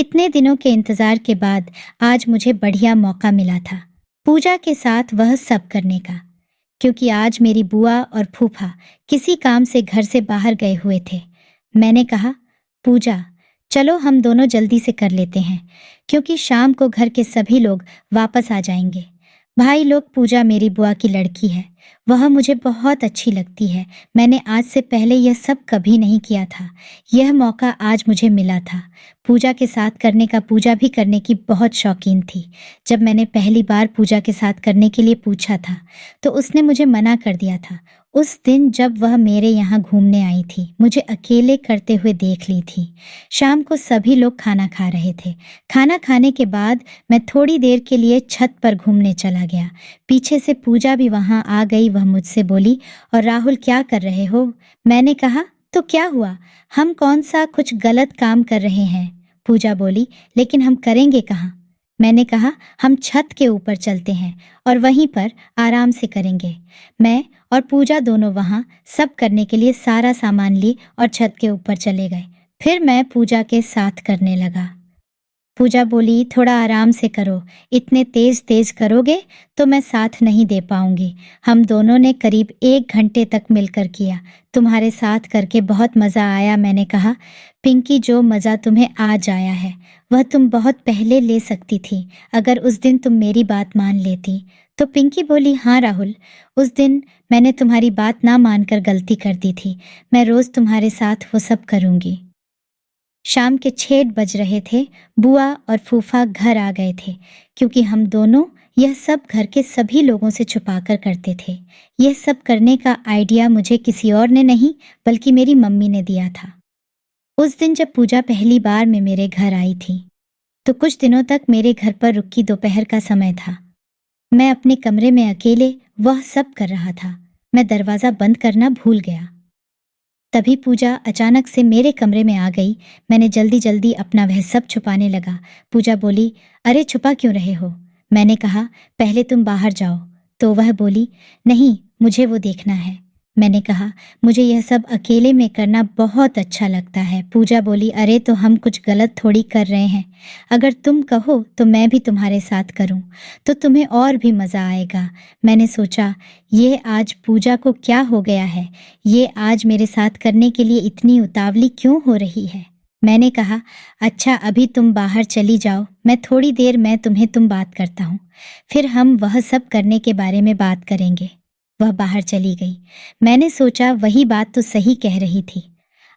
इतने दिनों के इंतजार के बाद आज मुझे बढ़िया मौका मिला था पूजा के साथ वह सब करने का, क्योंकि आज मेरी बुआ और फूफा किसी काम से घर से बाहर गए हुए थे। मैंने कहा, पूजा चलो हम दोनों जल्दी से कर लेते हैं, क्योंकि शाम को घर के सभी लोग वापस आ जाएंगे। भाई लोग, पूजा मेरी बुआ की लड़की है, वह मुझे बहुत अच्छी लगती है। मैंने आज से पहले यह सब कभी नहीं किया था। यह मौका आज मुझे मिला था पूजा के साथ करने का। पूजा भी करने की बहुत शौकीन थी। जब मैंने पहली बार पूजा के साथ करने के लिए पूछा था तो उसने मुझे मना कर दिया था। उस दिन जब वह मेरे यहाँ घूमने आई थी, मुझे अकेले करते हुए देख ली थी। शाम को सभी लोग खाना खा रहे थे। खाना खाने के बाद मैं थोड़ी देर के लिए छत पर घूमने चला गया। पीछे से पूजा भी वहाँ आ गई। वह मुझसे बोली, और राहुल क्या कर रहे हो? मैंने कहा, तो क्या हुआ, हम कौन सा कुछ गलत काम कर रहे हैं? पूजा बोली, लेकिन हम करेंगे कहाँ? मैंने कहा, हम छत के ऊपर चलते हैं और वहीं पर आराम से करेंगे। मैं और पूजा दोनों वहाँ सब करने के लिए सारा सामान ली और छत के ऊपर चले गए। फिर मैं पूजा के साथ करने लगा। पूजा बोली, थोड़ा आराम से करो, इतने तेज तेज करोगे तो मैं साथ नहीं दे पाऊंगी। हम दोनों ने करीब 1 घंटे तक मिलकर किया। तुम्हारे साथ करके बहुत मज़ा आया। मैंने कहा, पिंकी, जो मज़ा तुम्हें आज आया है वह तुम बहुत पहले ले सकती थी, अगर उस दिन तुम मेरी बात मान लेती। तो पिंकी बोली, हाँ राहुल, उस दिन मैंने तुम्हारी बात ना मानकर गलती कर दी थी। मैं रोज़ तुम्हारे साथ वो सब करूँगी। शाम के 6 बज रहे थे। बुआ और फूफा घर आ गए थे, क्योंकि हम दोनों यह सब घर के सभी लोगों से छुपाकर करते थे। यह सब करने का आइडिया मुझे किसी और ने नहीं बल्कि मेरी मम्मी ने दिया था। उस दिन जब पूजा पहली बार में मेरे घर आई थी तो कुछ दिनों तक मेरे घर पर रुकी दोपहर का समय था। मैं अपने कमरे में अकेले वह सब कर रहा था। मैं दरवाज़ा बंद करना भूल गया। तभी पूजा अचानक से मेरे कमरे में आ गई। मैंने जल्दी जल्दी अपना वह सब छुपाने लगा। पूजा बोली, अरे छुपा क्यों रहे हो? मैंने कहा, पहले तुम बाहर जाओ। तो वह बोली, नहीं, मुझे वो देखना है। मैंने कहा, मुझे यह सब अकेले में करना बहुत अच्छा लगता है। पूजा बोली, अरे तो हम कुछ गलत थोड़ी कर रहे हैं। अगर तुम कहो तो मैं भी तुम्हारे साथ करूं तो तुम्हें और भी मज़ा आएगा। मैंने सोचा, ये आज पूजा को क्या हो गया है? ये आज मेरे साथ करने के लिए इतनी उतावली क्यों हो रही है? मैंने कहा, अच्छा अभी तुम बाहर चली जाओ, मैं थोड़ी देर में तुम बात करता हूँ, फिर हम वह सब करने के बारे में बात करेंगे। वह बाहर चली गई। मैंने सोचा, वही बात तो सही कह रही थी।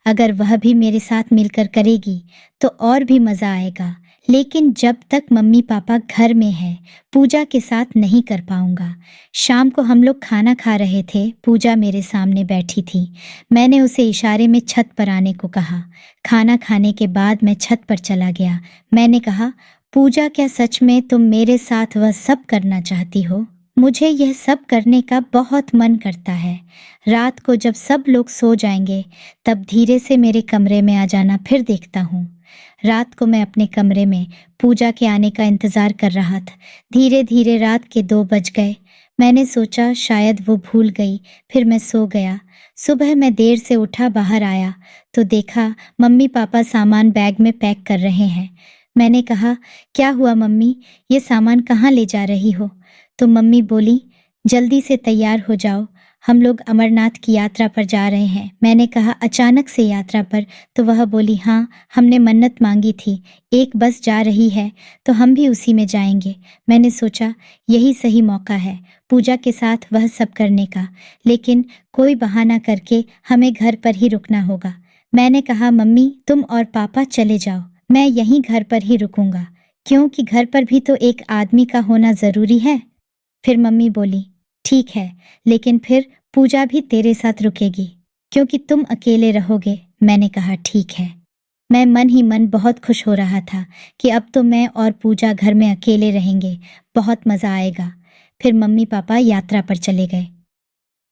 अगर वह भी मेरे साथ मिलकर करेगी तो और भी मज़ा आएगा। लेकिन जब तक मम्मी पापा घर में है, पूजा के साथ नहीं कर पाऊंगा। शाम को हम लोग खाना खा रहे थे। पूजा मेरे सामने बैठी थी। मैंने उसे इशारे में छत पर आने को कहा। खाना खाने के बाद मैं छत पर चला गया। मैंने कहा, पूजा, क्या सच में तुम मेरे साथ वह सब करना चाहती हो? मुझे यह सब करने का बहुत मन करता है। रात को जब सब लोग सो जाएंगे तब धीरे से मेरे कमरे में आ जाना, फिर देखता हूँ। रात को मैं अपने कमरे में पूजा के आने का इंतज़ार कर रहा था। धीरे धीरे रात के 2 बज गए। मैंने सोचा शायद वो भूल गई, फिर मैं सो गया। सुबह मैं देर से उठा, बाहर आया तो देखा मम्मी पापा सामान बैग में पैक कर रहे हैं। मैंने कहा, क्या हुआ मम्मी, ये सामान कहाँ ले जा रही हो? तो मम्मी बोली, जल्दी से तैयार हो जाओ, हम लोग अमरनाथ की यात्रा पर जा रहे हैं। मैंने कहा, अचानक से यात्रा पर? तो वह बोली, हाँ, हमने मन्नत मांगी थी, एक बस जा रही है तो हम भी उसी में जाएंगे। मैंने सोचा यही सही मौका है पूजा के साथ वह सब करने का, लेकिन कोई बहाना करके हमें घर पर ही रुकना होगा। मैंने कहा, मम्मी तुम और पापा चले जाओ, मैं यहीं घर पर ही रुकूंगा, क्योंकि घर पर भी तो एक आदमी का होना ज़रूरी है। फिर मम्मी बोली, ठीक है, लेकिन फिर पूजा भी तेरे साथ रुकेगी, क्योंकि तुम अकेले रहोगे। मैंने कहा, ठीक है। मैं मन ही मन बहुत खुश हो रहा था कि अब तो मैं और पूजा घर में अकेले रहेंगे, बहुत मज़ा आएगा। फिर मम्मी पापा यात्रा पर चले गए।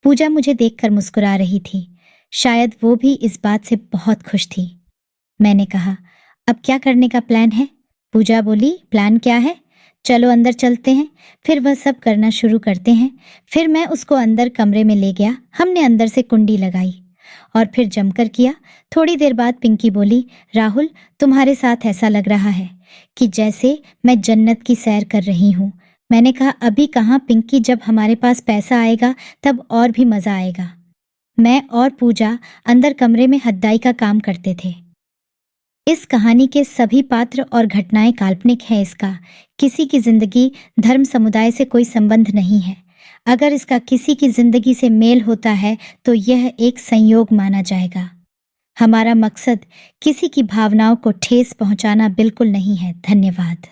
पूजा मुझे देखकर मुस्कुरा रही थी। शायद वो भी इस बात से बहुत खुश थी। मैंने कहा, अब क्या करने का प्लान है? पूजा बोली, प्लान क्या है? चलो अंदर चलते हैं, फिर वह सब करना शुरू करते हैं। फिर मैं उसको अंदर कमरे में ले गया। हमने अंदर से कुंडी लगाई और फिर जमकर किया। थोड़ी देर बाद पिंकी बोली, राहुल, तुम्हारे साथ ऐसा लग रहा है कि जैसे मैं जन्नत की सैर कर रही हूँ। मैंने कहा, अभी कहाँ पिंकी, जब हमारे पास पैसा आएगा तब और भी मज़ा आएगा। मैं और पूजा अंदर कमरे में हद्दाई का काम करते थे। इस कहानी के सभी पात्र और घटनाएं काल्पनिक हैं। इसका किसी की जिंदगी, धर्म, समुदाय से कोई संबंध नहीं है। अगर इसका किसी की जिंदगी से मेल होता है तो यह एक संयोग माना जाएगा। हमारा मकसद किसी की भावनाओं को ठेस पहुंचाना बिल्कुल नहीं है। धन्यवाद।